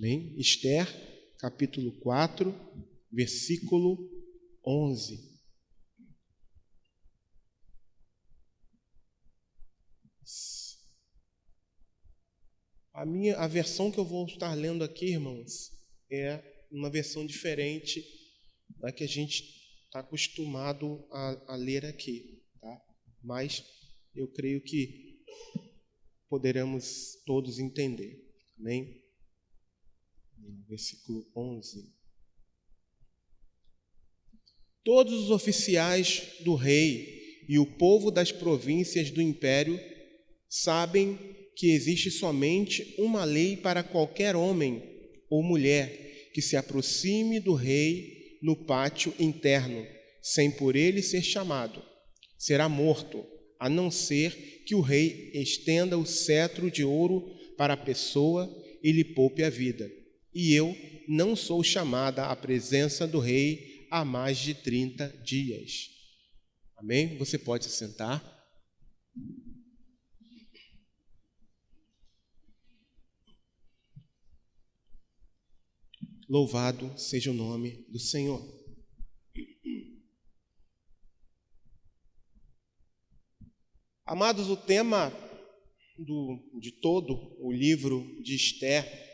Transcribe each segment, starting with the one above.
Amém? Esther, capítulo 4, versículo 11. A versão que eu vou estar lendo aqui, irmãos, é uma versão diferente da que a gente está acostumado a ler aqui, tá? Mas eu creio que poderemos todos entender. Amém? Versículo 11. Todos os oficiais do rei e o povo das províncias do império sabem que existe somente uma lei para qualquer homem ou mulher que se aproxime do rei no pátio interno, sem por ele ser chamado. Será morto, a não ser que o rei estenda o cetro de ouro para a pessoa e lhe poupe a vida. E eu não sou chamada à presença do rei há mais de 30 dias. Amém? Você pode se sentar. Louvado seja o nome do Senhor. Amados, o tema de todo o livro de Esther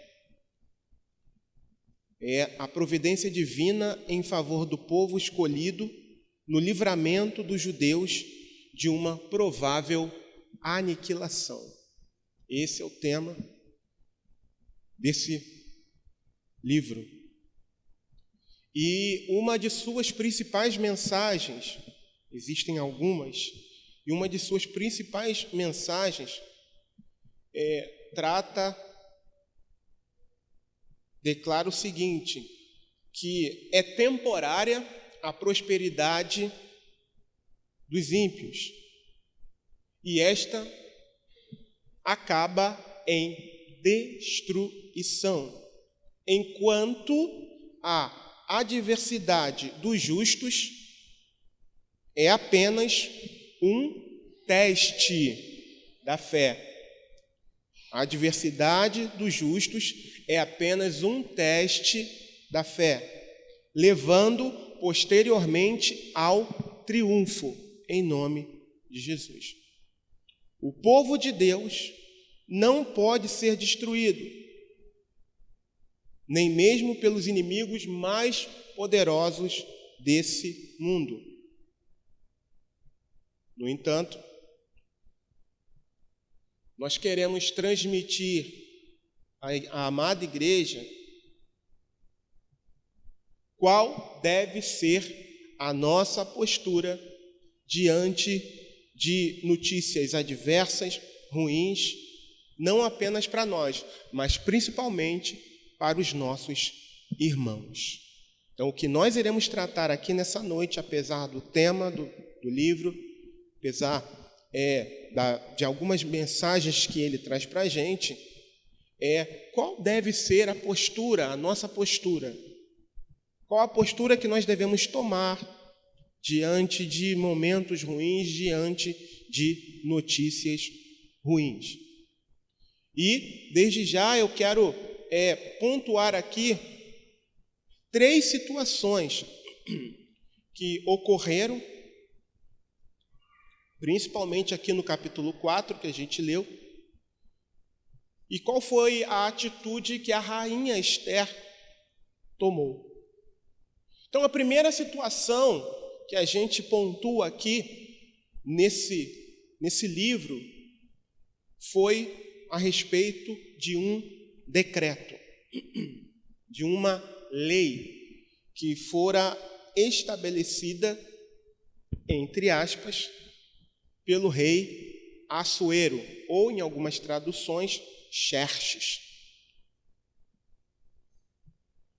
é a providência divina em favor do povo escolhido no livramento dos judeus de uma provável aniquilação. Esse é o tema desse livro. E uma de suas principais mensagens, existem algumas, e uma de suas principais mensagens declara o seguinte, que é temporária a prosperidade dos ímpios, e esta acaba em destruição, enquanto a adversidade dos justos é apenas um teste da fé. A adversidade dos justos é apenas um teste da fé, levando posteriormente ao triunfo, em nome de Jesus. O povo de Deus não pode ser destruído, nem mesmo pelos inimigos mais poderosos desse mundo. No entanto, nós queremos transmitir à amada igreja qual deve ser a nossa postura diante de notícias adversas, ruins, não apenas para nós, mas principalmente para os nossos irmãos. Então, o que nós iremos tratar aqui nessa noite, apesar do tema do livro, apesar de algumas mensagens que ele traz para a gente, qual deve ser a postura, a nossa postura. Qual a postura que nós devemos tomar diante de momentos ruins, diante de notícias ruins. E, desde já, eu quero pontuar aqui 3 situações que ocorreram, principalmente aqui no capítulo 4, que a gente leu, e qual foi a atitude que a rainha Esther tomou. Então, a primeira situação que a gente pontua aqui nesse livro foi a respeito de um decreto, de uma lei que fora estabelecida, entre aspas, pelo rei Assuero, ou em algumas traduções, Xerxes.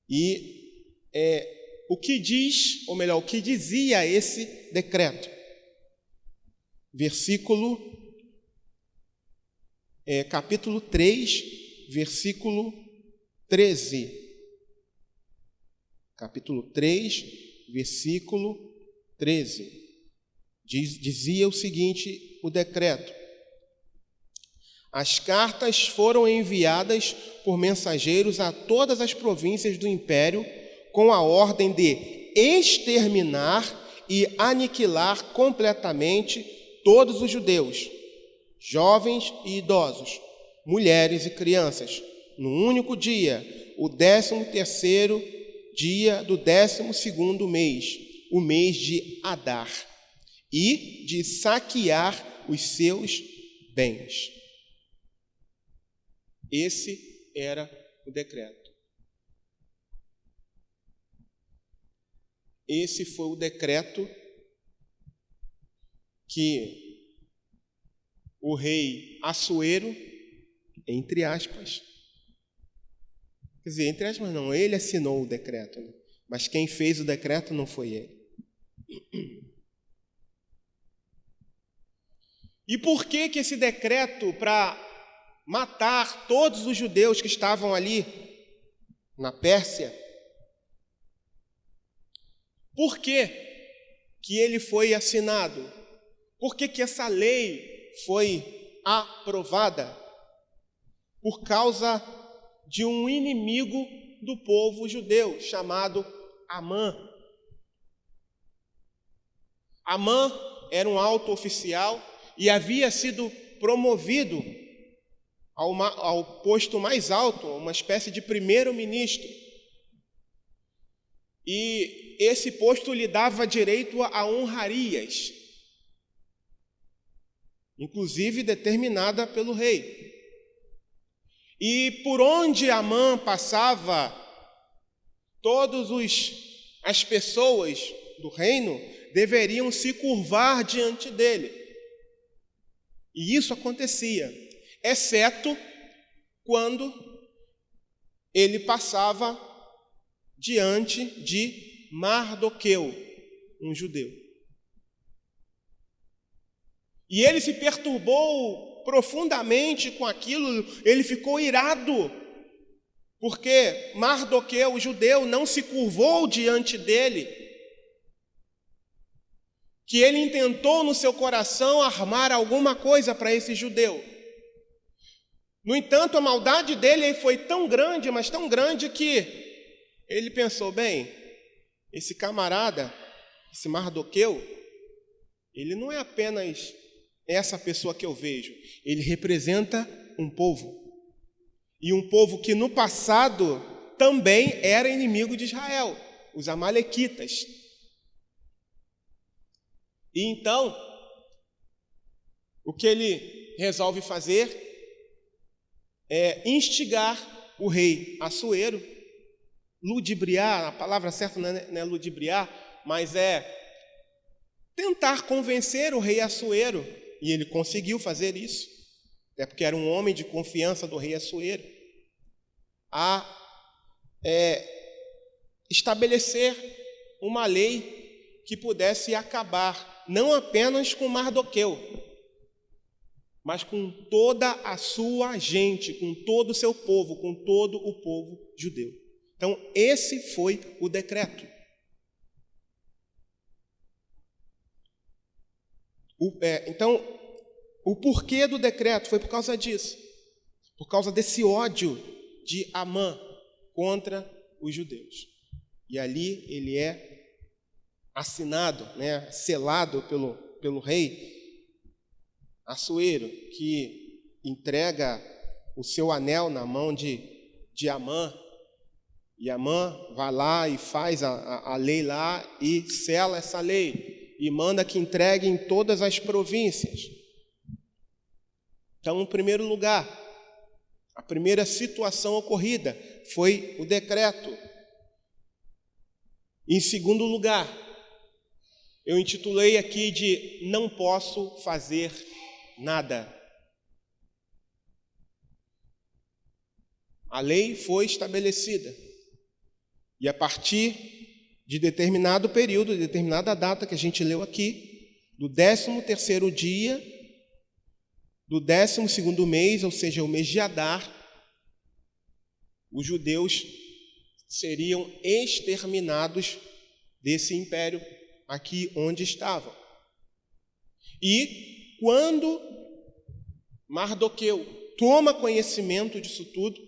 E o que diz, ou melhor, o que dizia esse decreto? Capítulo 3, versículo 13. Capítulo 3, versículo 13. Dizia o seguinte, o decreto: As cartas foram enviadas por mensageiros a todas as províncias do império com a ordem de exterminar e aniquilar completamente todos os judeus, jovens e idosos, mulheres e crianças, no único dia, o 13º dia do 12º mês, o mês de Adar, e de saquear os seus bens. Esse era o decreto. Esse foi o decreto que o rei Assuero, entre aspas, quer dizer, entre aspas não, ele assinou o decreto, né? Mas quem fez o decreto não foi ele. E por que esse decreto para matar todos os judeus que estavam ali na Pérsia? Por que ele foi assinado? Por que essa lei foi aprovada? Por causa de um inimigo do povo judeu, chamado Amã. Amã era um alto oficial e havia sido promovido ao posto mais alto, uma espécie de primeiro-ministro. E esse posto lhe dava direito a honrarias, inclusive determinada pelo rei. E por onde Amã passava, todas as pessoas do reino deveriam se curvar diante dele. E isso acontecia, exceto quando ele passava diante de Mardoqueu, um judeu. E ele se perturbou profundamente com aquilo, ele ficou irado, porque Mardoqueu, o judeu, não se curvou diante dele, que ele intentou no seu coração armar alguma coisa para esse judeu. No entanto, a maldade dele foi tão grande, mas tão grande, que ele pensou, bem, esse camarada, esse Mardoqueu, ele não é apenas essa pessoa que eu vejo, ele representa um povo. E um povo que no passado também era inimigo de Israel, os amalequitas. E então, o que ele resolve fazer é instigar o rei Assuero, ludibriar, a palavra certa não é ludibriar, mas é tentar convencer o rei Assuero, e ele conseguiu fazer isso, até porque era um homem de confiança do rei Assuero, a estabelecer uma lei que pudesse acabar não apenas com Mardoqueu, mas com toda a sua gente, com todo o seu povo, com todo o povo judeu. Então, esse foi o decreto. Então, o porquê do decreto foi por causa disso, por causa desse ódio de Amã contra os judeus. E ali ele é assinado, selado pelo rei Assuero, que entrega o seu anel na mão de Amã, e Amã vai lá e faz a lei lá e sela essa lei, e manda que entregue em todas as províncias. Então, em primeiro lugar, a primeira situação ocorrida foi o decreto. Em segundo lugar, eu intitulei aqui de Não Posso Fazer Nada. A lei foi estabelecida. E a partir de determinado período, de determinada data que a gente leu aqui, do 13º dia, do 12º mês, ou seja, o mês de Adar, os judeus seriam exterminados desse império aqui onde estavam. E quando Mardoqueu toma conhecimento disso tudo,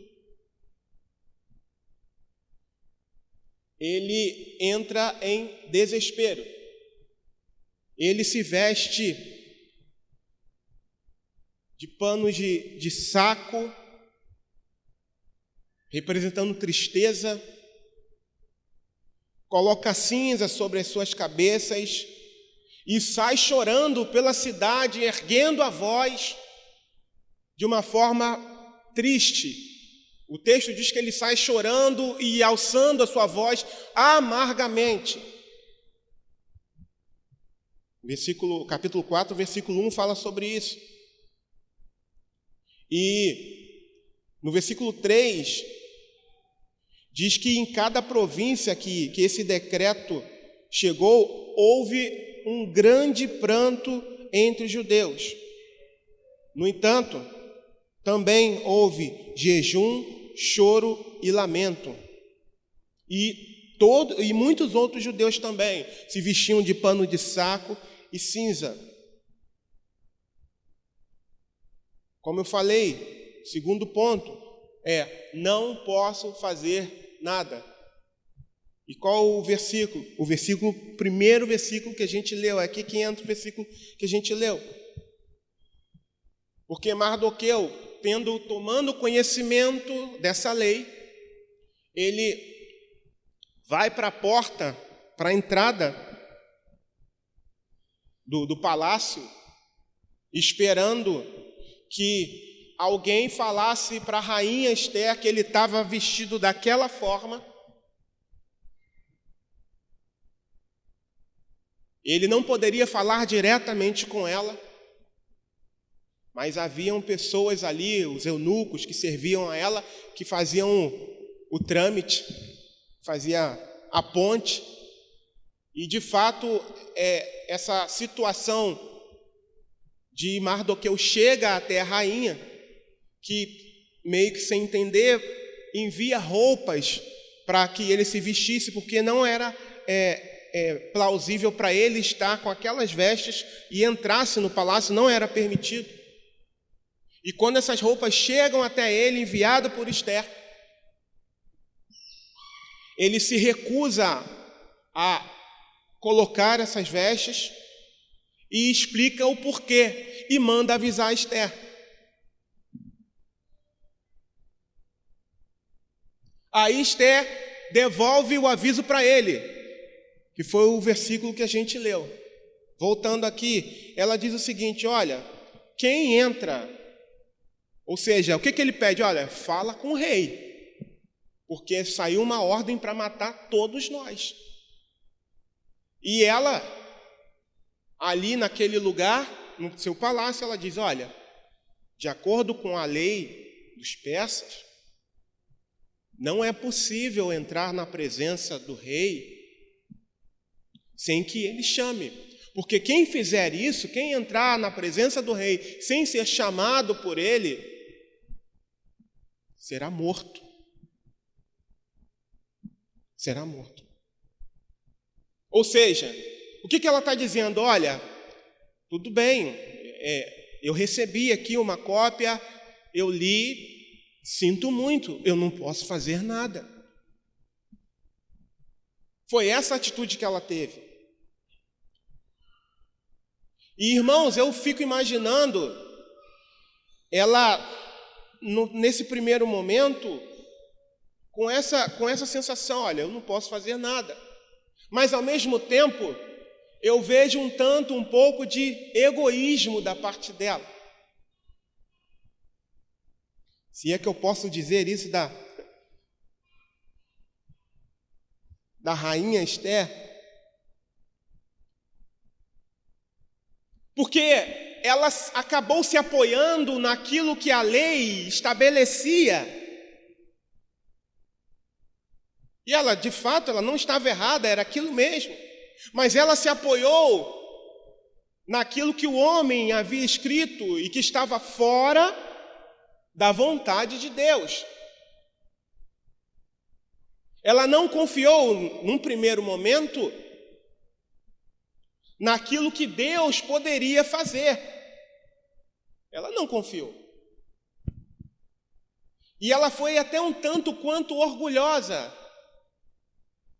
ele entra em desespero. Ele se veste de panos de saco, representando tristeza, coloca cinza sobre as suas cabeças e sai chorando pela cidade, erguendo a voz de uma forma triste. O texto diz que ele sai chorando e alçando a sua voz amargamente. Capítulo 4, versículo 1 fala sobre isso. E no versículo 3 diz que em cada província que esse decreto chegou, houve um grande pranto entre os judeus. No entanto, também houve jejum, choro e lamento. E muitos outros judeus também se vestiam de pano de saco e cinza. Como eu falei, segundo ponto é: não posso fazer nada. E qual o versículo? O primeiro versículo que a gente leu, é aqui que entra o versículo que a gente leu. Porque Mardoqueu, tomando conhecimento dessa lei, ele vai para a porta, para a entrada do palácio, esperando que alguém falasse para a rainha Ester que ele estava vestido daquela forma. Ele não poderia falar diretamente com ela, mas haviam pessoas ali, os eunucos que serviam a ela, que faziam o trâmite, fazia a ponte. E de fato, essa situação de Mardoqueu chega até a rainha, que meio que sem entender, envia roupas para que ele se vestisse, porque não era plausível para ele estar com aquelas vestes e entrasse no palácio, não era permitido. E quando essas roupas chegam até ele, enviado por Ester, ele se recusa a colocar essas vestes e explica o porquê e manda avisar Ester. Aí Ester devolve o aviso para ele, que foi o versículo que a gente leu. Voltando aqui, ela diz o seguinte: olha, quem entra, ou seja, o que ele pede? Olha, fala com o rei, porque saiu uma ordem para matar todos nós. E ela, ali naquele lugar, no seu palácio, ela diz: olha, de acordo com a lei dos persas, não é possível entrar na presença do rei sem que ele chame. Porque quem fizer isso, quem entrar na presença do rei sem ser chamado por ele, será morto. Será morto. Ou seja, o que ela está dizendo? Olha, tudo bem, eu recebi aqui uma cópia, eu li, sinto muito, eu não posso fazer nada. Foi essa atitude que ela teve. E, irmãos, eu fico imaginando ela, nesse primeiro momento, com essa sensação: olha, eu não posso fazer nada. Mas, ao mesmo tempo, eu vejo um pouco de egoísmo da parte dela. Se é que eu posso dizer isso da rainha Ester. Porque ela acabou se apoiando naquilo que a lei estabelecia. E ela, de fato, ela não estava errada, era aquilo mesmo. Mas ela se apoiou naquilo que o homem havia escrito e que estava fora da vontade de Deus. Ela não confiou, num primeiro momento, naquilo que Deus poderia fazer. Ela não confiou. E ela foi até um tanto quanto orgulhosa,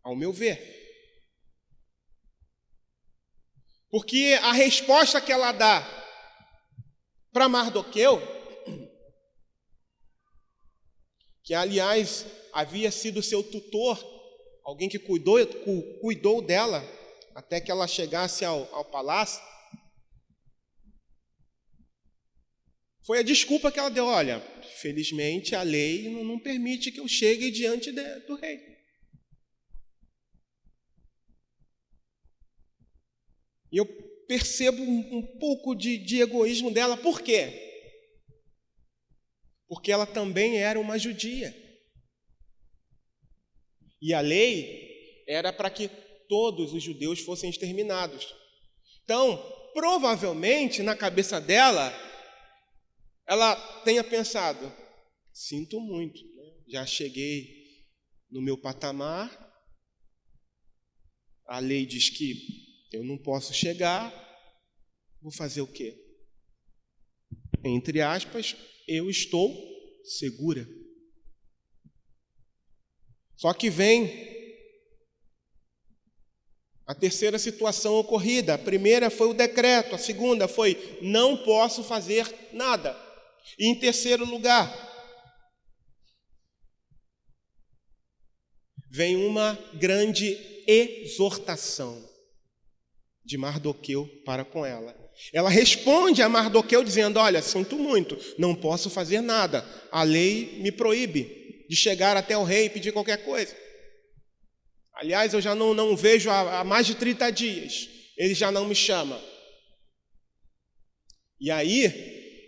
ao meu ver. Porque a resposta que ela dá para Mardoqueu, que aliás havia sido seu tutor, alguém que cuidou dela até que ela chegasse ao palácio, foi a desculpa que ela deu: olha, felizmente a lei não permite que eu chegue diante do rei. E eu percebo um pouco de egoísmo dela. Por quê? Porque ela também era uma judia. E a lei era para que todos os judeus fossem exterminados. Então, provavelmente, na cabeça dela, ela tenha pensado: sinto muito, né? Já cheguei no meu patamar, a lei diz que eu não posso chegar, vou fazer o quê? Entre aspas, eu estou segura. Só que vem a terceira situação ocorrida. A primeira foi o decreto, a segunda foi: não posso fazer nada. E em terceiro lugar, vem uma grande exortação de Mardoqueu para com ela. Ela responde a Mardoqueu dizendo: olha, sinto muito, não posso fazer nada. A lei me proíbe de chegar até o rei e pedir qualquer coisa. Aliás, eu já não vejo há mais de 30 dias. Ele já não me chama. E aí,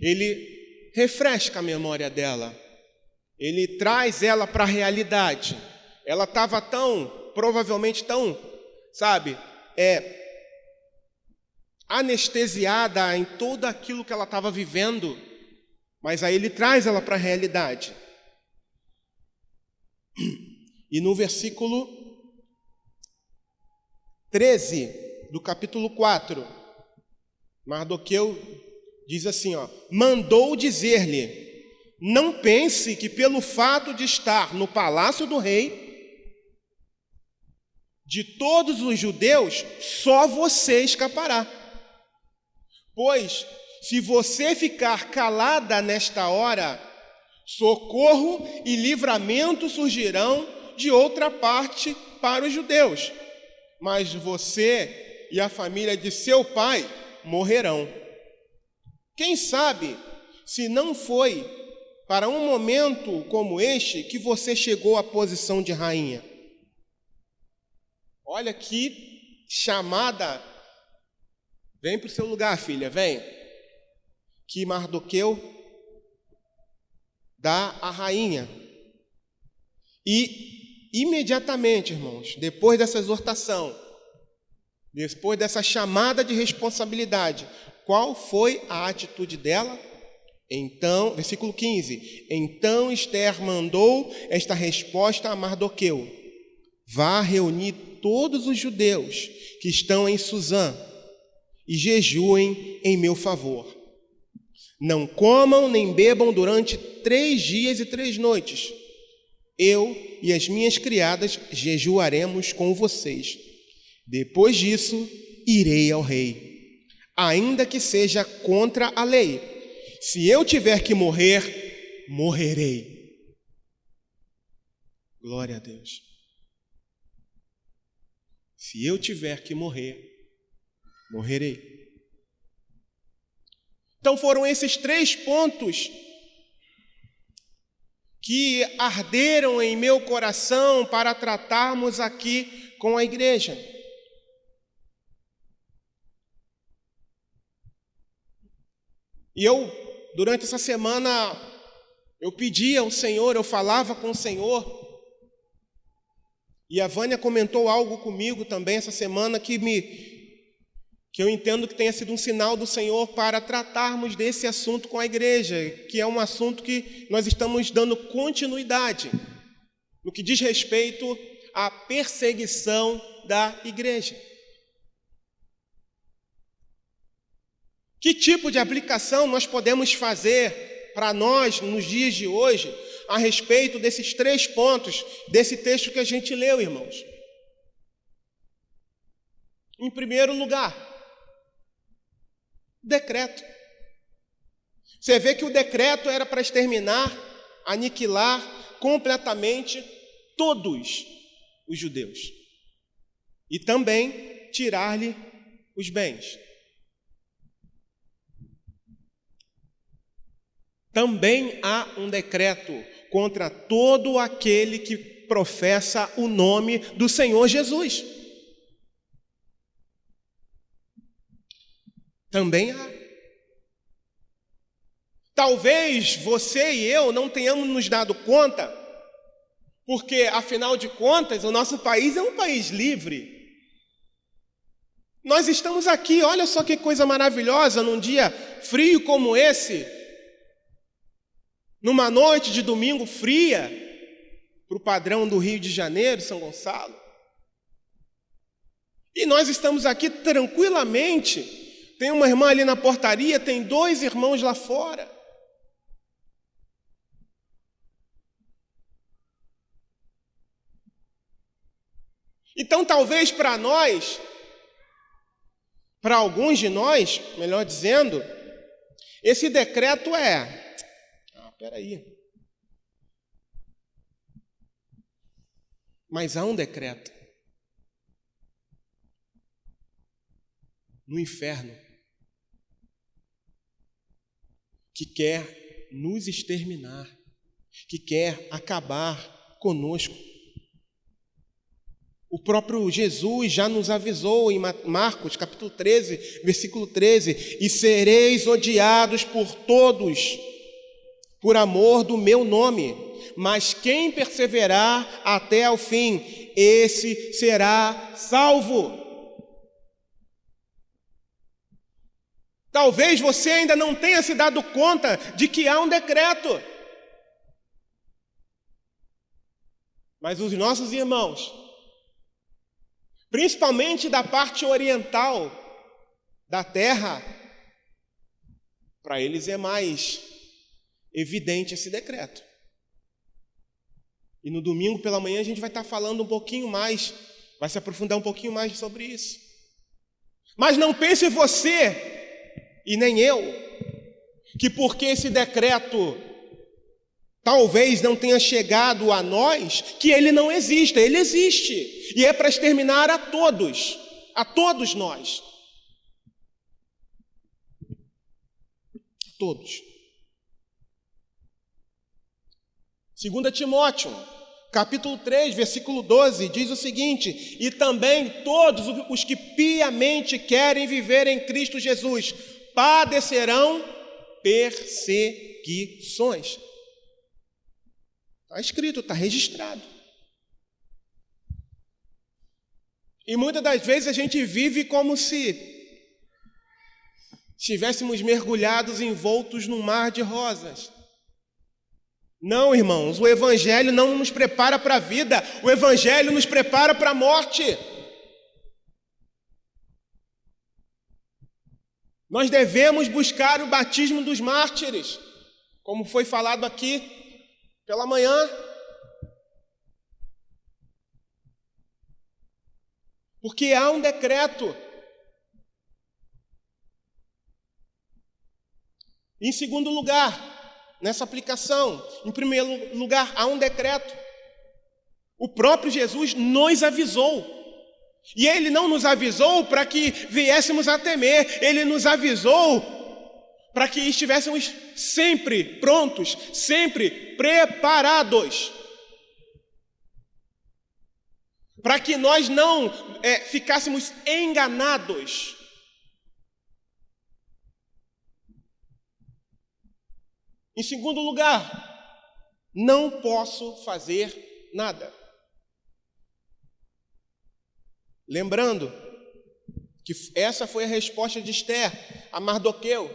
ele refresca a memória dela. Ele traz ela para a realidade. Ela estava provavelmente tão, anestesiada em tudo aquilo que ela estava vivendo, mas aí ele traz ela para a realidade. E no versículo 13 do capítulo 4, Mardoqueu diz assim, mandou dizer-lhe: não pense que pelo fato de estar no palácio do rei, de todos os judeus, só você escapará. Pois, se você ficar calada nesta hora, socorro e livramento surgirão de outra parte para os judeus, mas você e a família de seu pai morrerão. Quem sabe se não foi para um momento como este que você chegou à posição de rainha? Olha que chamada. Vem para o seu lugar, filha, vem. Que Mardoqueu dá à rainha. E imediatamente, irmãos, depois dessa exortação, depois dessa chamada de responsabilidade, qual foi a atitude dela? Então, versículo 15. Então Ester mandou esta resposta a Mardoqueu: vá reunir todos os judeus que estão em Suzã e jejuem em meu favor. Não comam nem bebam durante 3 dias e 3 noites. Eu e as minhas criadas jejuaremos com vocês. Depois disso, irei ao rei, ainda que seja contra a lei. Se eu tiver que morrer, morrerei. Glória a Deus. Se eu tiver que morrer, morrerei. Então foram esses 3 pontos que arderam em meu coração para tratarmos aqui com a igreja. E durante essa semana, eu pedia ao Senhor, eu falava com o Senhor, e a Vânia comentou algo comigo também essa semana que eu entendo que tenha sido um sinal do Senhor para tratarmos desse assunto com a igreja, que é um assunto que nós estamos dando continuidade, no que diz respeito à perseguição da igreja. Que tipo de aplicação nós podemos fazer para nós, nos dias de hoje, a respeito desses 3 pontos desse texto que a gente leu, irmãos. Em primeiro lugar, decreto. Você vê que o decreto era para exterminar, aniquilar completamente todos os judeus e também tirar-lhe os bens. Também há um decreto contra todo aquele que professa o nome do Senhor Jesus. Também há. Talvez você e eu não tenhamos nos dado conta, porque, afinal de contas, o nosso país é um país livre. Nós estamos aqui, olha só que coisa maravilhosa, num dia frio como esse, numa noite de domingo fria, para o padrão do Rio de Janeiro, São Gonçalo. E nós estamos aqui tranquilamente. Tem uma irmã ali na portaria, tem 2 irmãos lá fora. Então, talvez para nós, para alguns de nós, melhor dizendo, esse decreto peraí. Mas há um decreto no inferno que quer nos exterminar, que quer acabar conosco. O próprio Jesus já nos avisou em Marcos, capítulo 13, versículo 13: e sereis odiados por todos, por amor do meu nome, mas quem perseverar até ao fim, esse será salvo. Talvez você ainda não tenha se dado conta de que há um decreto. Mas os nossos irmãos, principalmente da parte oriental da terra, para eles é mais evidente esse decreto. E no domingo pela manhã a gente vai estar falando um pouquinho mais, vai se aprofundar um pouquinho mais sobre isso. Mas não pense você, e nem eu, que porque esse decreto talvez não tenha chegado a nós, que ele não exista. Ele existe. E é para exterminar a todos nós. Todos. 2 Timóteo, capítulo 3, versículo 12, diz o seguinte: e também todos os que piamente querem viver em Cristo Jesus padecerão perseguições. Está escrito, está registrado. E muitas das vezes a gente vive como se estivéssemos mergulhados, envoltos num mar de rosas. Não, irmãos, o Evangelho não nos prepara para a vida, o Evangelho nos prepara para a morte. Nós devemos buscar o batismo dos mártires, como foi falado aqui pela manhã. Porque há um decreto. Em segundo lugar, nessa aplicação, em primeiro lugar, há um decreto. O próprio Jesus nos avisou. E Ele não nos avisou para que viéssemos a temer. Ele nos avisou para que estivéssemos sempre prontos, sempre preparados. Para que nós não ficássemos enganados. Em segundo lugar, não posso fazer nada. Lembrando que essa foi a resposta de Esther a Mardoqueu,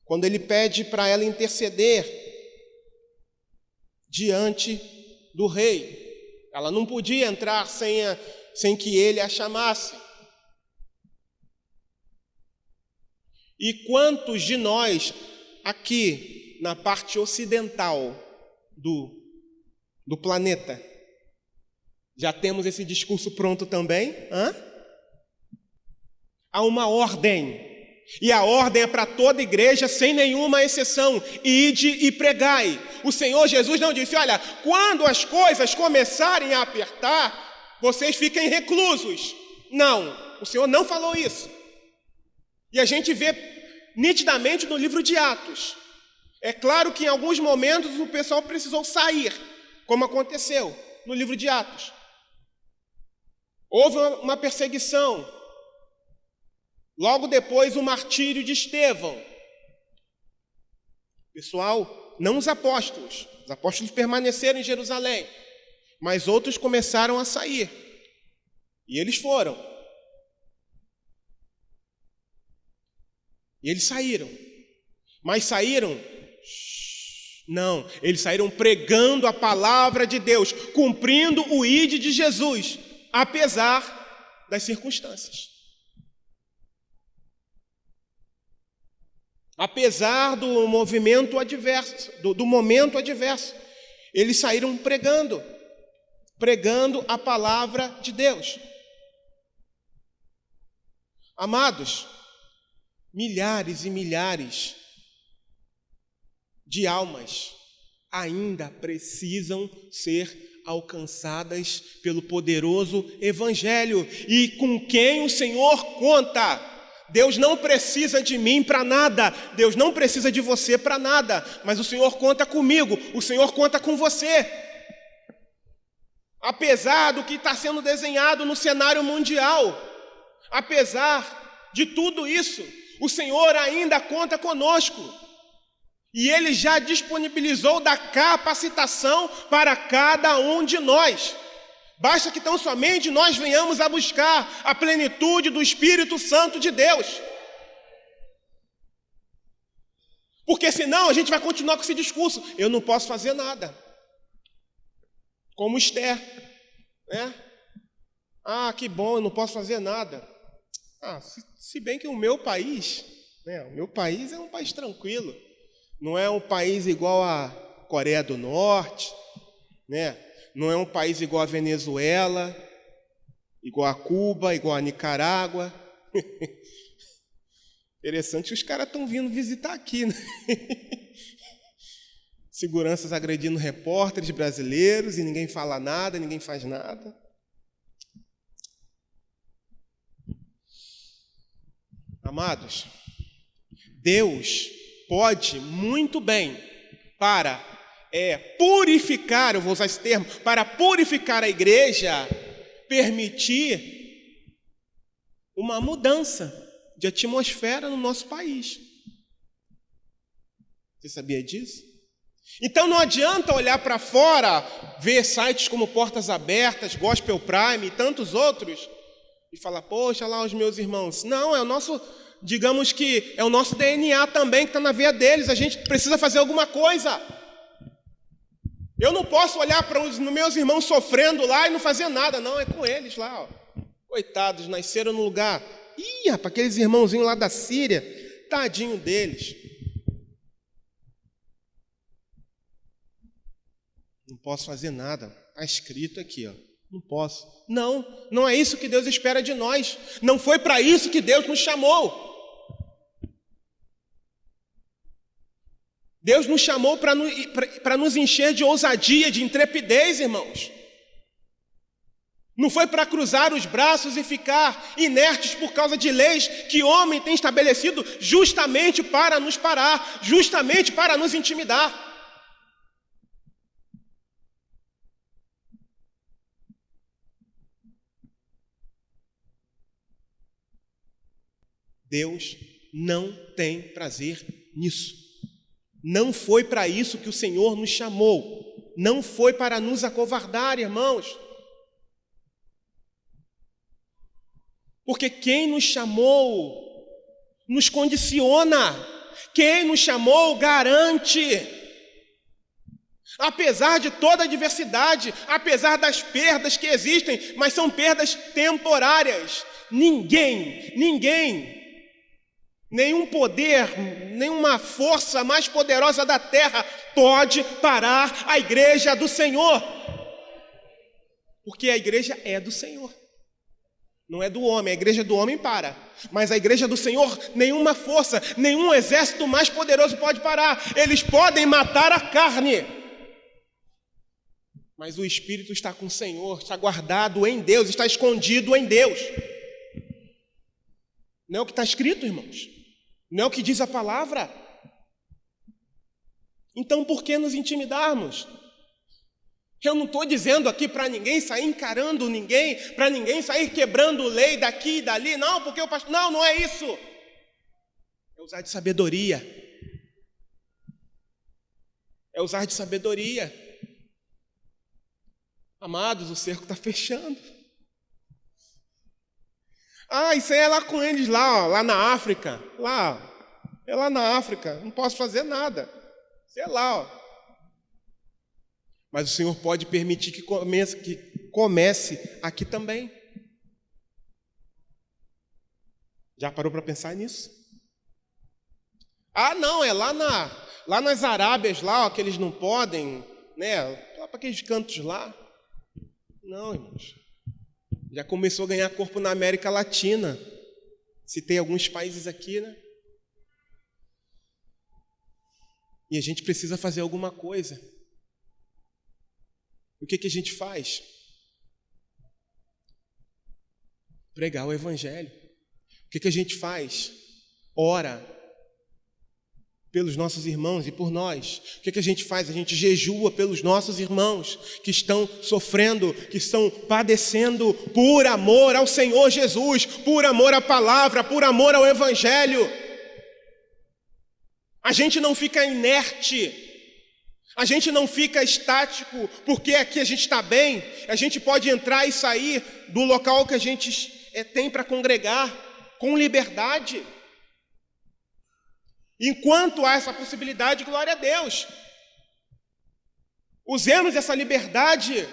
quando ele pede para ela interceder diante do rei. Ela não podia entrar sem que ele a chamasse. E quantos de nós aqui na parte ocidental do planeta. Já temos esse discurso pronto também? Há uma ordem, e a ordem é para toda igreja, sem nenhuma exceção: ide e pregai. O Senhor Jesus não disse: olha, quando as coisas começarem a apertar, vocês fiquem reclusos. Não, o Senhor não falou isso. E a gente vê nitidamente no livro de Atos. É claro que em alguns momentos o pessoal precisou sair, como aconteceu no livro de Atos. Houve uma perseguição. Logo depois, o martírio de Estevão. Pessoal, não os apóstolos. Os apóstolos permaneceram em Jerusalém, mas outros começaram a sair. E eles foram. E eles saíram. Mas saíram? Não, eles saíram pregando a palavra de Deus, cumprindo o ide de Jesus, apesar das circunstâncias. Apesar do movimento adverso, do momento adverso, eles saíram pregando a palavra de Deus. Amados, milhares e milhares de almas ainda precisam ser alcançadas pelo poderoso Evangelho. E com quem o Senhor conta? Deus não precisa de mim para nada, Deus não precisa de você para nada, mas o Senhor conta comigo, o Senhor conta com você. Apesar do que está sendo desenhado no cenário mundial, apesar de tudo isso, o Senhor ainda conta conosco. E Ele já disponibilizou da capacitação para cada um de nós. Basta que tão somente nós venhamos a buscar a plenitude do Espírito Santo de Deus. Porque senão a gente vai continuar com esse discurso: eu não posso fazer nada. Como Esther, né? Ah, que bom, eu não posso fazer nada. Se bem que o meu país, né? O meu país é um país tranquilo. Não é um país igual a Coreia do Norte, né? Não é um país igual a Venezuela, igual a Cuba, igual a Nicarágua. Interessante que os caras estão vindo visitar aqui, né? Seguranças agredindo repórteres brasileiros e ninguém fala nada, ninguém faz nada. Amados, Deus pode muito bem purificar, eu vou usar esse termo, para purificar a igreja, permitir uma mudança de atmosfera no nosso país. Você sabia disso? Então não adianta olhar para fora, ver sites como Portas Abertas, Gospel Prime e tantos outros, e falar: poxa, lá os meus irmãos. Não, é o nosso, digamos que é o nosso DNA também que está na veia deles. A gente precisa fazer alguma coisa. Eu não posso olhar para os meus irmãos sofrendo lá e não fazer nada. Não, é com eles lá, ó. Coitados, nasceram no lugar. Para aqueles irmãozinhos lá da Síria, tadinho deles. Não posso fazer nada. Está escrito aqui, ó. Não posso. Não é isso que Deus espera de nós. Não foi para isso que Deus nos chamou. Deus nos chamou para nos encher de ousadia, de intrepidez, irmãos. Não foi para cruzar os braços e ficar inertes por causa de leis que o homem tem estabelecido justamente para nos parar, justamente para nos intimidar. Deus não tem prazer nisso. Não foi para isso que o Senhor nos chamou. Não foi para nos acovardar, irmãos. Porque quem nos chamou nos condiciona. Quem nos chamou garante. Apesar de toda a adversidade, apesar das perdas que existem, mas são perdas temporárias. Ninguém Nenhum poder, nenhuma força mais poderosa da terra pode parar a igreja do Senhor. Porque a igreja é do Senhor. Não é do homem, a igreja do homem para. Mas a igreja do Senhor, nenhuma força, nenhum exército mais poderoso pode parar. Eles podem matar a carne. Mas o Espírito está com o Senhor, está guardado em Deus, está escondido em Deus. Não é o que está escrito, irmãos. Não é o que diz a palavra. Então, por que nos intimidarmos? Eu não estou dizendo aqui para ninguém sair encarando ninguém, para ninguém sair quebrando lei daqui e dali. Não, porque o pastor... Não, não é isso. É usar de sabedoria. É usar de sabedoria. Amados, o cerco está fechando. Isso aí é lá com eles lá, ó, lá na África. É lá na África. Não posso fazer nada. Sei lá, ó. Mas o Senhor pode permitir que comece aqui também. Já parou para pensar nisso? Não, é lá nas Arábias, lá, ó, que eles não podem, né? Lá para aqueles cantos lá. Não, irmãos. Já começou a ganhar corpo na América Latina. Citei alguns países aqui, né? E a gente precisa fazer alguma coisa. O que a gente faz? Pregar o Evangelho. O que a gente faz? Ora pelos nossos irmãos e por nós. O que a gente faz? A gente jejua pelos nossos irmãos que estão sofrendo, que estão padecendo por amor ao Senhor Jesus, por amor à palavra, por amor ao Evangelho. A gente não fica inerte, a gente não fica estático, porque aqui a gente está bem, a gente pode entrar e sair do local que a gente tem para congregar com liberdade. Enquanto há essa possibilidade, glória a Deus. Usemos essa liberdade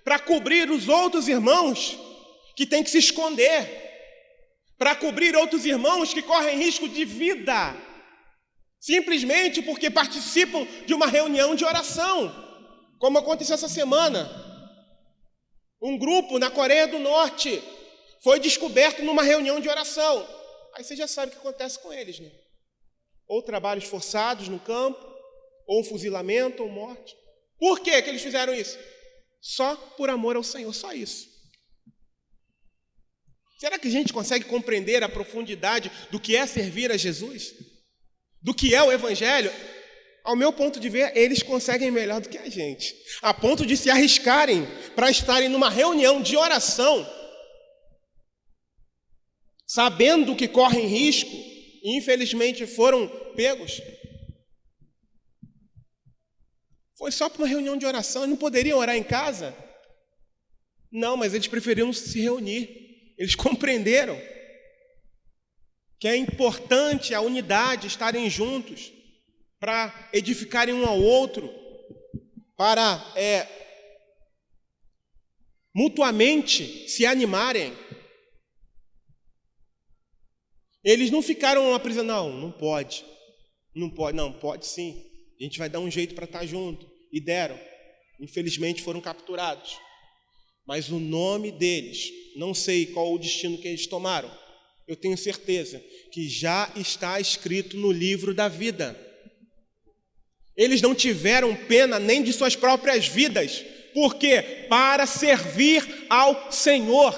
para cobrir os outros irmãos que têm que se esconder, para cobrir outros irmãos que correm risco de vida, simplesmente porque participam de uma reunião de oração, como aconteceu essa semana. Um grupo na Coreia do Norte foi descoberto numa reunião de oração. Aí você já sabe o que acontece com eles, né? Ou trabalhos forçados no campo, ou um fuzilamento, ou morte. Por que eles fizeram isso? Só por amor ao Senhor, só isso. Será que a gente consegue compreender a profundidade do que é servir a Jesus? Do que é o Evangelho? Ao meu ponto de ver, eles conseguem melhor do que a gente, a ponto de se arriscarem para estarem numa reunião de oração, sabendo que correm risco, e infelizmente foram pegos. Foi só para uma reunião de oração, eles não poderiam orar em casa? Não, mas eles preferiram se reunir, eles compreenderam que é importante a unidade, estarem juntos, para edificarem um ao outro, para mutuamente se animarem. Eles não ficaram aprisionados, não pode, não, pode sim, a gente vai dar um jeito para estar junto, e deram, infelizmente foram capturados, mas o nome deles, não sei qual o destino que eles tomaram, eu tenho certeza que já está escrito no livro da vida. Eles não tiveram pena nem de suas próprias vidas. Por quê? Para servir ao Senhor.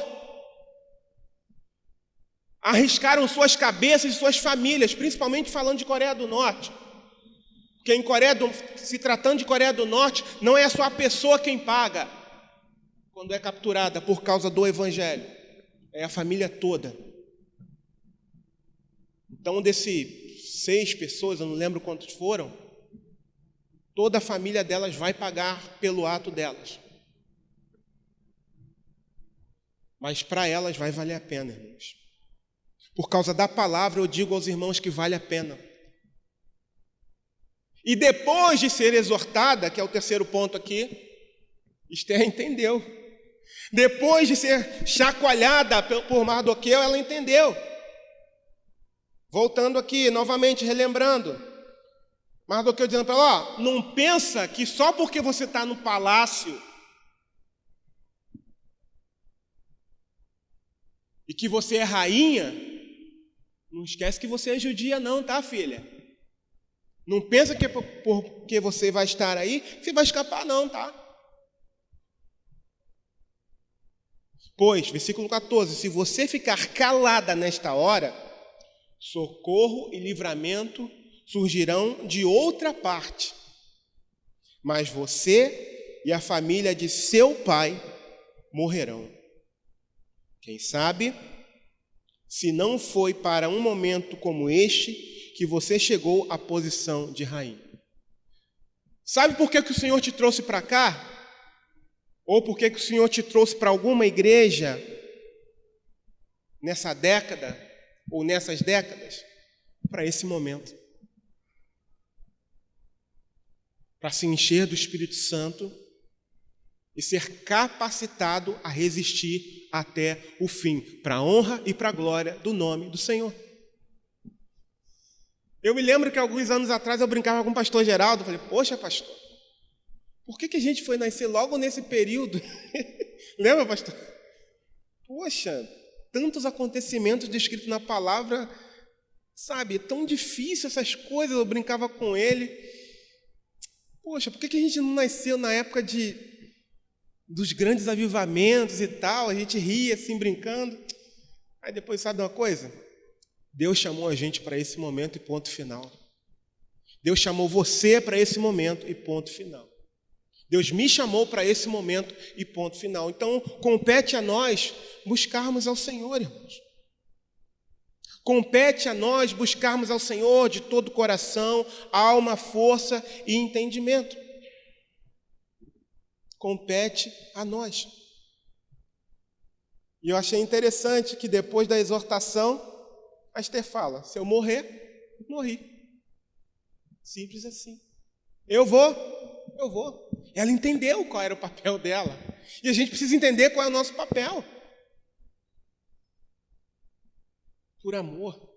Arriscaram suas cabeças e suas famílias, principalmente falando de Coreia do Norte. Porque se tratando de Coreia do Norte, não é só a pessoa quem paga quando é capturada por causa do Evangelho. É a família toda. Então, desses 6 pessoas, eu não lembro quantos foram, toda a família delas vai pagar pelo ato delas. Mas para elas vai valer a pena, irmãos. Por causa da palavra, eu digo aos irmãos que vale a pena. E depois de ser exortada, que é o terceiro ponto aqui, Esther entendeu. Depois de ser chacoalhada por Mardoqueu, ela entendeu. Voltando aqui, novamente, relembrando. Mardoqueu dizendo para ela, ó, não pensa que só porque você está no palácio e que você é rainha, não esquece que você é judia não, tá, filha? Não pensa que porque você vai estar aí, que você vai escapar não, tá? Pois, versículo 14, se você ficar calada nesta hora, socorro e livramento surgirão de outra parte, mas você e a família de seu pai morrerão. Quem sabe, se não foi para um momento como este que você chegou à posição de rainha. Sabe por que o Senhor te trouxe para cá? Ou por que o Senhor te trouxe para alguma igreja nessa década ou nessas décadas? Para esse momento. Para se encher do Espírito Santo e ser capacitado a resistir até o fim, para a honra e para a glória do nome do Senhor. Eu me lembro que alguns anos atrás eu brincava com o pastor Geraldo, falei, poxa pastor, por que a gente foi nascer logo nesse período? Lembra, pastor? Poxa, tantos acontecimentos descritos na palavra, sabe, é tão difícil essas coisas, eu brincava com ele. Poxa, por que a gente não nasceu na época dos grandes avivamentos e tal? A gente ria assim, brincando. Aí depois, sabe uma coisa? Deus chamou a gente para esse momento e ponto final. Deus chamou você para esse momento e ponto final. Deus me chamou para esse momento e ponto final. Então, compete a nós buscarmos ao Senhor, irmãos. Compete a nós buscarmos ao Senhor de todo o coração, alma, força e entendimento. Compete a nós. E eu achei interessante que depois da exortação, a Esther fala, se eu morrer, morri. Simples assim. Eu vou. Ela entendeu qual era o papel dela. E a gente precisa entender qual é o nosso papel. Por amor.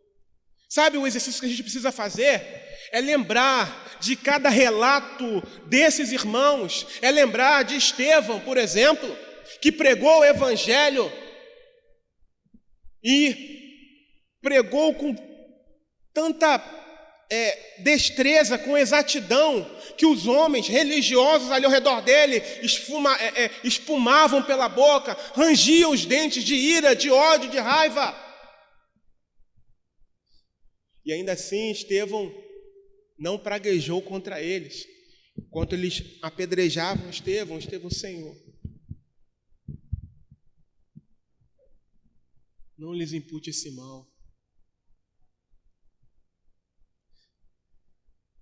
Sabe o exercício que a gente precisa fazer? É lembrar de cada relato desses irmãos. É lembrar de Estevão, por exemplo, que pregou o Evangelho e pregou com tanta destreza, com exatidão, que os homens religiosos ali ao redor dele espumavam pela boca, rangiam os dentes de ira, de ódio, de raiva. E ainda assim, Estevão não praguejou contra eles. Enquanto eles apedrejavam Estevão, Senhor, não lhes impute esse mal.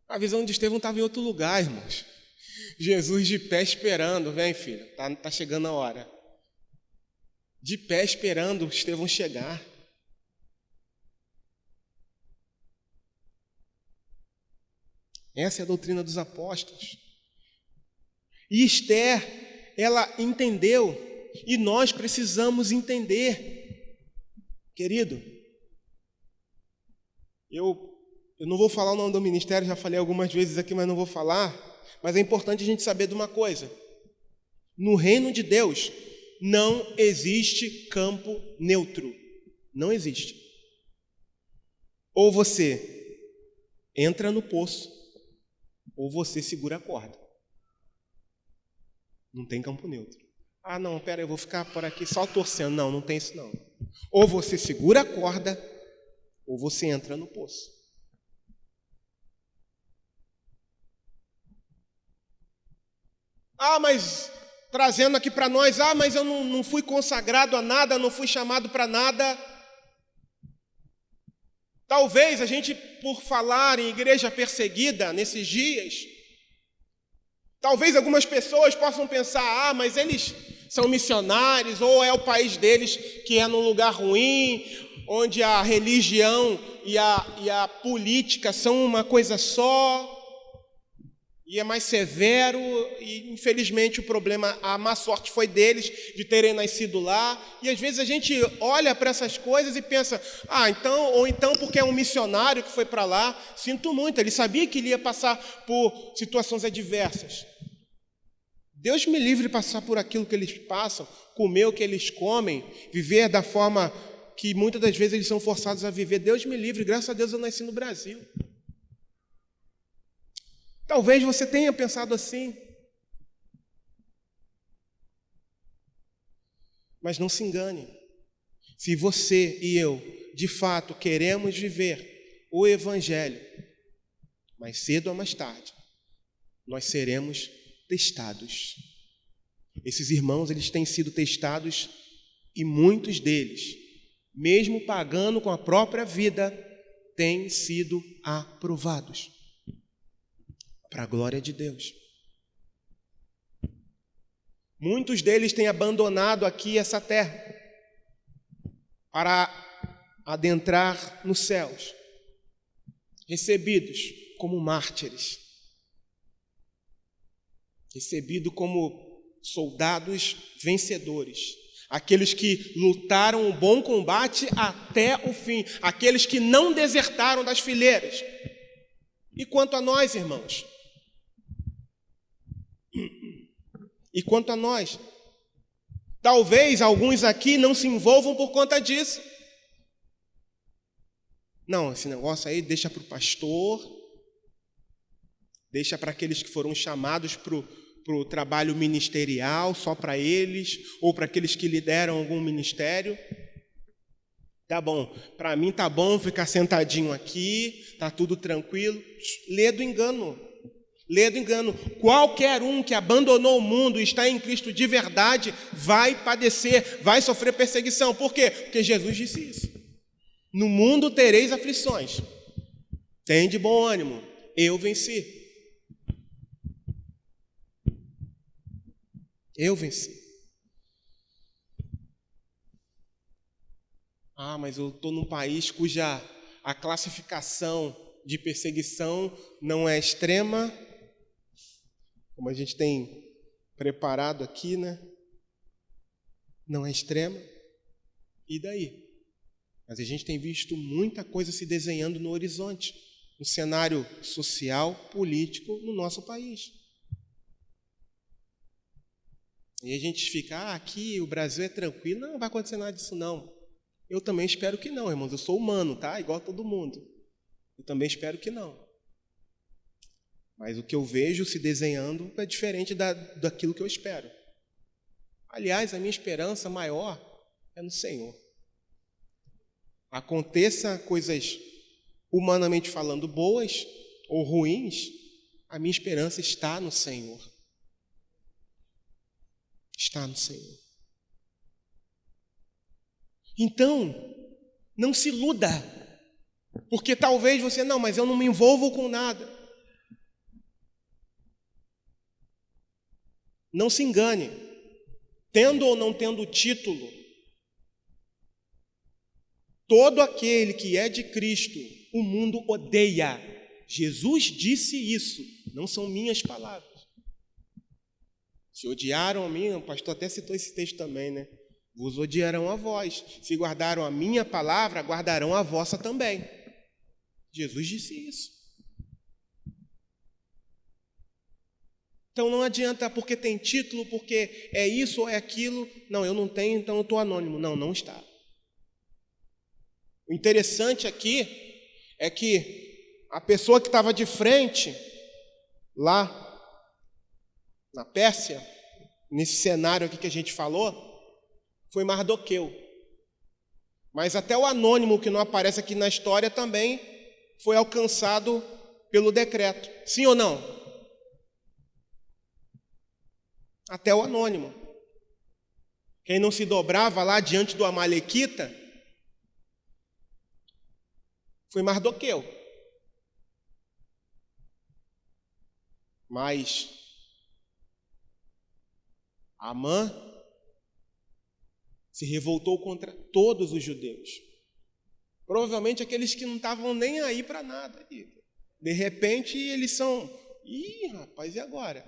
A visão de Estevão estava em outro lugar, irmãos. Jesus de pé esperando, vem filho, tá chegando a hora. De pé esperando Estevão chegar. Essa é a doutrina dos apóstolos. E Esther, ela entendeu, e nós precisamos entender. Querido, eu não vou falar o nome do ministério, já falei algumas vezes aqui, mas não vou falar. Mas é importante a gente saber de uma coisa. No reino de Deus, não existe campo neutro. Não existe. Ou você entra no poço, ou você segura a corda. Não tem campo neutro. Ah, não, pera, eu vou ficar por aqui só torcendo. Não, não tem isso não. Ou você segura a corda, ou você entra no poço. Ah, mas trazendo aqui para nós, mas eu não fui consagrado a nada, não fui chamado para nada. Talvez a gente, por falar em igreja perseguida nesses dias, talvez algumas pessoas possam pensar, mas eles são missionários, ou é o país deles que é num lugar ruim, onde a religião e a política são uma coisa só. e é mais severo, e infelizmente o problema, a má sorte foi deles de terem nascido lá, e às vezes a gente olha para essas coisas e pensa, ou então porque é um missionário que foi para lá, sinto muito, ele sabia que ele ia passar por situações adversas. Deus me livre de passar por aquilo que eles passam, comer o que eles comem, viver da forma que muitas das vezes eles são forçados a viver. Deus me livre, graças a Deus eu nasci no Brasil. Talvez você tenha pensado assim. Mas não se engane. Se você e eu, de fato, queremos viver o Evangelho, mais cedo ou mais tarde, nós seremos testados. Esses irmãos, eles têm sido testados e muitos deles, mesmo pagando com a própria vida, têm sido aprovados. Para a glória de Deus. Muitos deles têm abandonado aqui essa terra para adentrar nos céus, recebidos como mártires, recebidos como soldados vencedores, aqueles que lutaram o bom combate até o fim, aqueles que não desertaram das fileiras. E quanto a nós, irmãos? E quanto a nós? Talvez alguns aqui não se envolvam por conta disso. Não, esse negócio aí deixa para o pastor, deixa para aqueles que foram chamados para o trabalho ministerial, só para eles, ou para aqueles que lideram algum ministério. Tá bom, para mim tá bom ficar sentadinho aqui, tá tudo tranquilo. Lê do engano. Lê do engano. Qualquer um que abandonou o mundo e está em Cristo de verdade vai padecer, vai sofrer perseguição. Por quê? Porque Jesus disse isso. No mundo tereis aflições. Tem de bom ânimo. Eu venci. Eu venci. Mas eu estou num país cuja a classificação de perseguição não é extrema, como a gente tem preparado aqui, né? Não é extrema. E daí? Mas a gente tem visto muita coisa se desenhando no horizonte, no cenário social, político no nosso país. E a gente fica, aqui o Brasil é tranquilo. Não vai acontecer nada disso, não. Eu também espero que não, irmãos. Eu sou humano, tá? Igual a todo mundo. Eu também espero que não. Mas o que eu vejo se desenhando é diferente daquilo que eu espero. Aliás, a minha esperança maior é no Senhor. Aconteça coisas humanamente falando boas ou ruins, a minha esperança está no Senhor. Está no Senhor. Então, não se iluda, porque talvez você, mas eu não me envolvo com nada. Não se engane, tendo ou não tendo título, todo aquele que é de Cristo, o mundo odeia. Jesus disse isso, não são minhas palavras. Se odiaram a mim, o pastor até citou esse texto também, né? Vos odiarão a vós. Se guardaram a minha palavra, guardarão a vossa também. Jesus disse isso. Então não adianta porque tem título, porque é isso ou é aquilo. Não, eu não tenho, então eu estou anônimo. Não, não está. O interessante aqui é que a pessoa que estava de frente, lá na Pérsia, nesse cenário aqui que a gente falou, foi Mardoqueu. Mas até o anônimo que não aparece aqui na história também foi alcançado pelo decreto. Sim ou não? Até o anônimo. Quem não se dobrava lá diante do Amalequita foi Mardoqueu. Mas Amã se revoltou contra todos os judeus. Provavelmente aqueles que não estavam nem aí para nada. De repente eles são Ih, rapaz, e agora?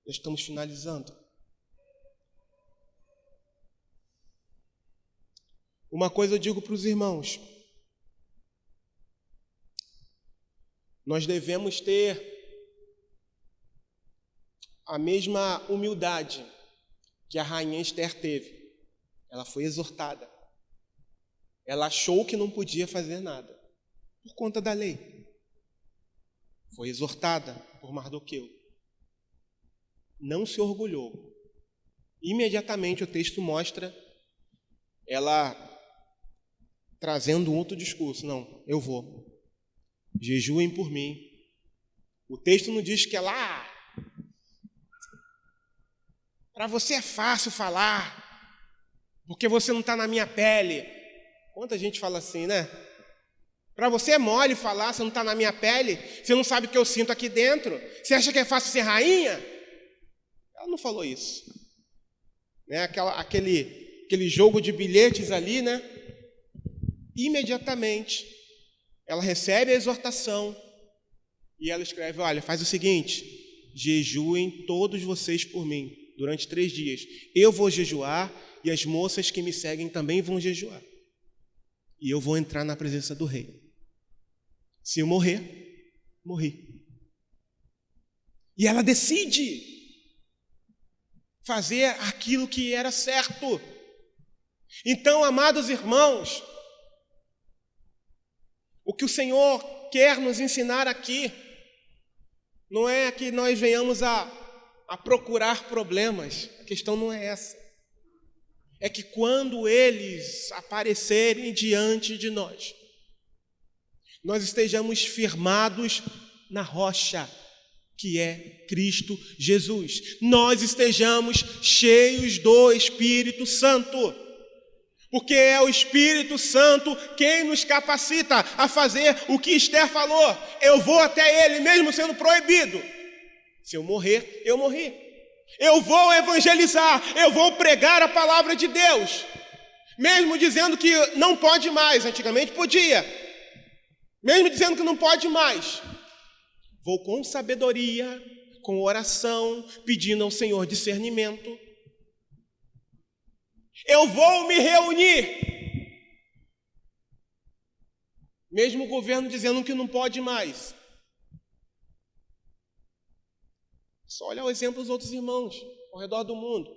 Já estamos finalizando. Uma coisa eu digo para os irmãos: nós devemos ter a mesma humildade que a rainha Esther teve. Ela foi exortada. Ela achou que não podia fazer nada por conta da lei. Foi exortada por Mardoqueu. Não se orgulhou. Imediatamente o texto mostra ela trazendo um outro discurso. Não, eu vou. Jejuem por mim. O texto não diz que ela... para você é fácil falar, porque você não está na minha pele. Quanta gente fala assim, né? Para você é mole falar, você não está na minha pele, você não sabe o que eu sinto aqui dentro, você acha que é fácil ser rainha? Ela não falou isso. Né? Aquele jogo de bilhetes ali, né? Imediatamente, ela recebe a exortação e ela escreve: olha, faz o seguinte, jejuem todos vocês por mim durante 3 dias. Eu vou jejuar e as moças que me seguem também vão jejuar. E eu vou entrar na presença do rei. Se eu morrer, morri. E ela decide fazer aquilo que era certo. Então, amados irmãos, o que o Senhor quer nos ensinar aqui não é que nós venhamos a procurar problemas. A questão não é essa. É que quando eles aparecerem diante de nós, nós estejamos firmados na rocha, que é Cristo Jesus. Nós estejamos cheios do Espírito Santo, porque é o Espírito Santo quem nos capacita a fazer o que Esther falou. Eu vou até ele, mesmo sendo proibido. Se eu morrer, eu morri. Eu vou evangelizar, eu vou pregar a palavra de Deus, mesmo dizendo que não pode mais. Antigamente podia. Mesmo dizendo que não pode mais, vou com sabedoria, com oração, pedindo ao Senhor discernimento. Eu vou me reunir, mesmo o governo dizendo que não pode mais. Só olha o exemplo dos outros irmãos ao redor do mundo.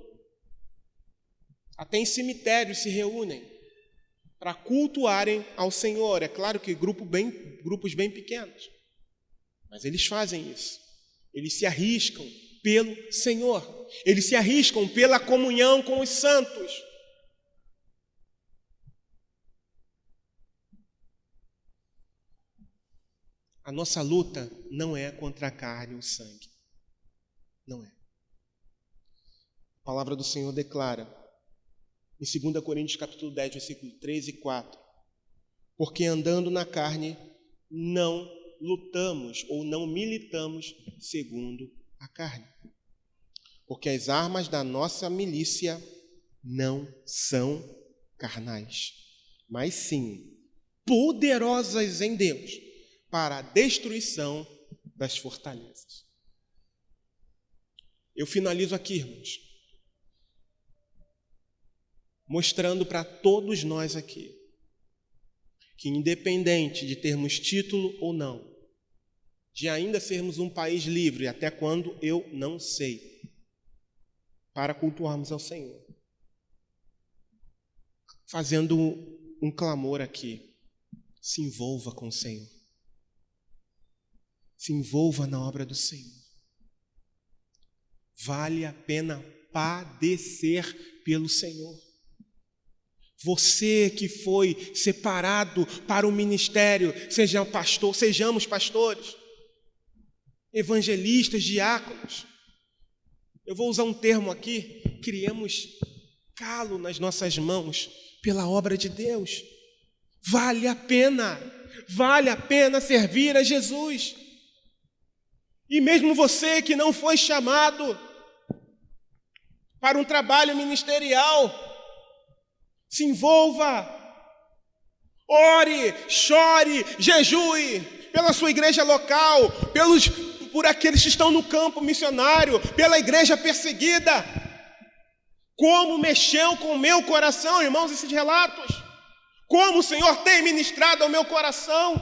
Até em cemitérios se reúnem para cultuarem ao Senhor. É claro que grupos bem pequenos, mas eles fazem isso. Eles se arriscam pelo Senhor. Eles se arriscam pela comunhão com os santos. A nossa luta não é contra a carne ou o sangue. Não é. A palavra do Senhor declara em 2 Coríntios capítulo 10, versículo 3 e 4. Porque andando na carne, não lutamos ou não militamos segundo a carne. Porque as armas da nossa milícia não são carnais, mas sim poderosas em Deus para a destruição das fortalezas. Eu finalizo aqui, irmãos, mostrando para todos nós aqui que, independente de termos título ou não, de ainda sermos um país livre, até quando eu não sei, para cultuarmos ao Senhor, fazendo um clamor aqui: se envolva com o Senhor, se envolva na obra do Senhor. Vale a pena padecer pelo Senhor. Você que foi separado para o ministério, sejamos pastores, evangelistas, diáconos. Eu vou usar um termo aqui: criemos calo nas nossas mãos pela obra de Deus. Vale a pena servir a Jesus. E mesmo você que não foi chamado para um trabalho ministerial, se envolva, ore, chore, jejue, pela sua igreja local, por aqueles que estão no campo missionário, pela igreja perseguida. Como mexeu com o meu coração, irmãos, esses relatos. Como o Senhor tem ministrado ao meu coração.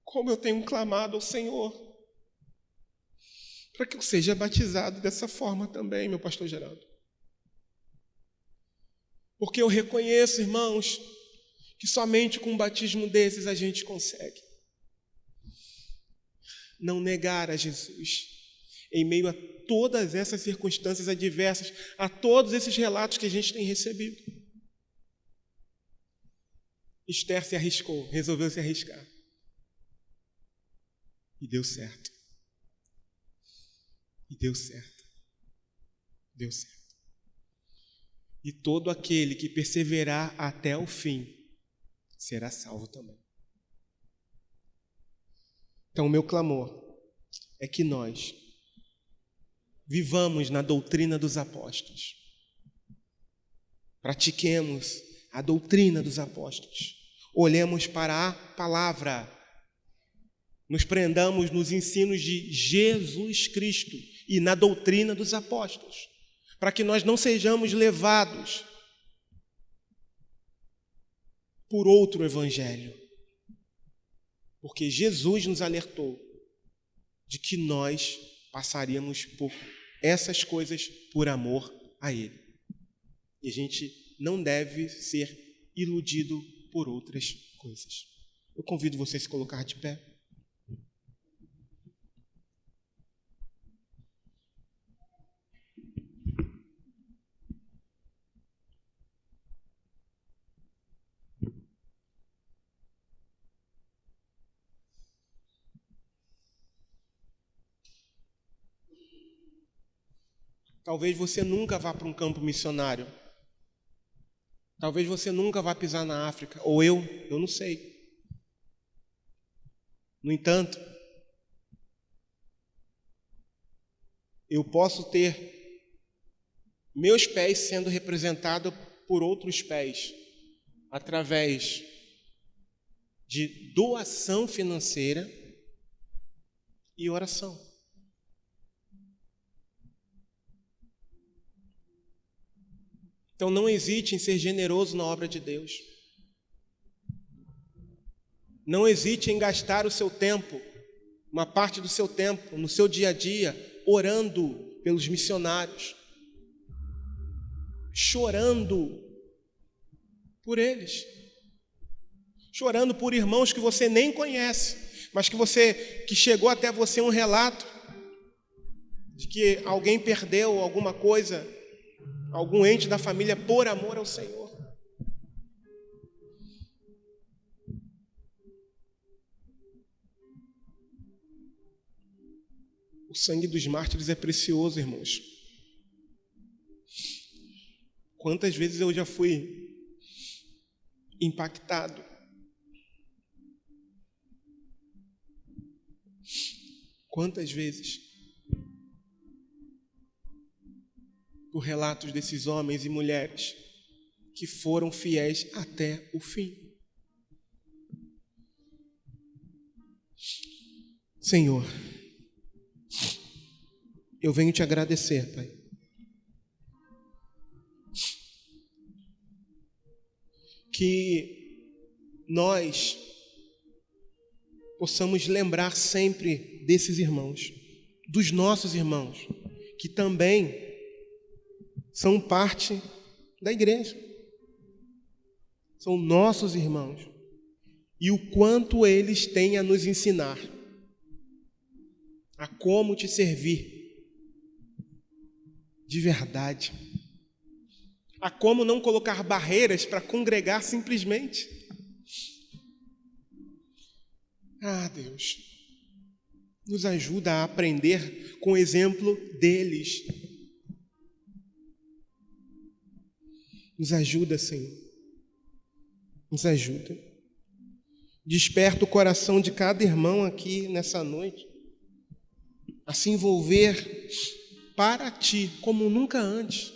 Como eu tenho clamado ao Senhor, para que eu seja batizado dessa forma também, meu pastor Geraldo. Porque eu reconheço, irmãos, que somente com um batismo desses a gente consegue não negar a Jesus em meio a todas essas circunstâncias adversas, a todos esses relatos que a gente tem recebido. Esther se arriscou, resolveu se arriscar. E deu certo. E deu certo. Deu certo. E todo aquele que perseverar até o fim será salvo também. Então, o meu clamor é que nós vivamos na doutrina dos apóstolos. Pratiquemos a doutrina dos apóstolos. Olhemos para a palavra. Nos prendamos nos ensinos de Jesus Cristo e na doutrina dos apóstolos, para que nós não sejamos levados por outro evangelho. Porque Jesus nos alertou de que nós passaríamos por essas coisas por amor a Ele. E a gente não deve ser iludido por outras coisas. Eu convido você a se colocar de pé. Talvez você nunca vá para um campo missionário. Talvez você nunca vá pisar na África. Ou eu não sei. No entanto, eu posso ter meus pés sendo representados por outros pés, através de doação financeira e oração. Então não hesite em ser generoso na obra de Deus. Não hesite em gastar o seu tempo, uma parte do seu tempo, no seu dia a dia, orando pelos missionários, chorando por eles, chorando por irmãos que você nem conhece, mas que chegou até você um relato de que alguém perdeu alguma coisa, algum ente da família por amor ao Senhor. O sangue dos mártires é precioso, irmãos. Quantas vezes eu já fui impactado quantas vezes por relatos desses homens e mulheres que foram fiéis até o fim. Senhor, eu venho te agradecer, Pai. Que nós possamos lembrar sempre desses irmãos, dos nossos irmãos, que também são parte da igreja. São nossos irmãos. E o quanto eles têm a nos ensinar a como te servir de verdade. A como não colocar barreiras para congregar simplesmente. Ah, Deus, nos ajuda a aprender com o exemplo deles. Nos ajuda, Senhor. Nos ajuda. Desperta o coração de cada irmão aqui nessa noite a se envolver para Ti como nunca antes.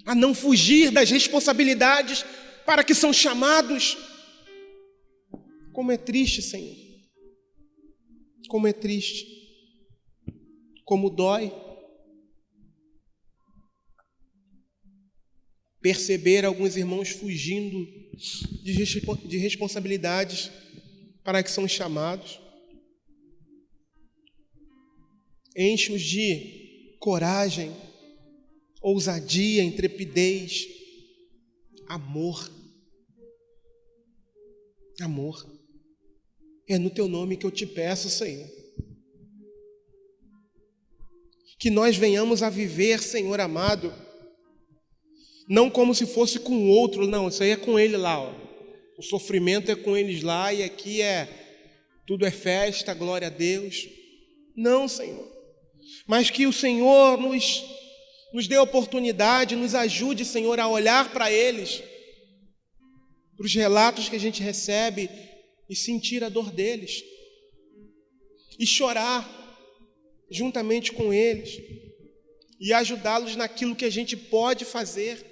A não fugir das responsabilidades para que são chamados. Como é triste, Senhor. Como é triste. Como dói. Perceber alguns irmãos fugindo de responsabilidades para que são chamados. Enche-os de coragem, ousadia, intrepidez, amor. Amor. É no teu nome que eu te peço, Senhor. Que nós venhamos a viver, Senhor amado, não como se fosse com o outro, não, isso aí é com ele lá, ó. O sofrimento é com eles lá e aqui tudo é festa, glória a Deus. Não, Senhor. Mas que o Senhor nos dê a oportunidade, nos ajude, Senhor, a olhar para eles, para os relatos que a gente recebe e sentir a dor deles. E chorar juntamente com eles. E ajudá-los naquilo que a gente pode fazer.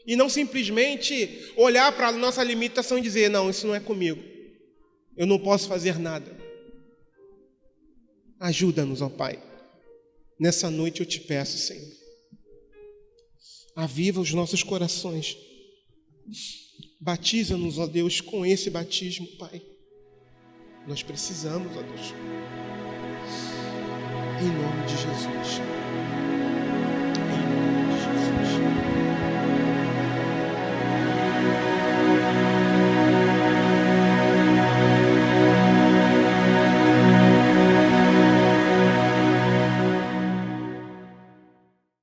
E não simplesmente olhar para a nossa limitação e dizer, não, isso não é comigo. Eu não posso fazer nada. Ajuda-nos, ó Pai. Nessa noite eu te peço, Senhor. Aviva os nossos corações. Batiza-nos, ó Deus, com esse batismo, Pai. Nós precisamos, ó Deus. Em nome de Jesus.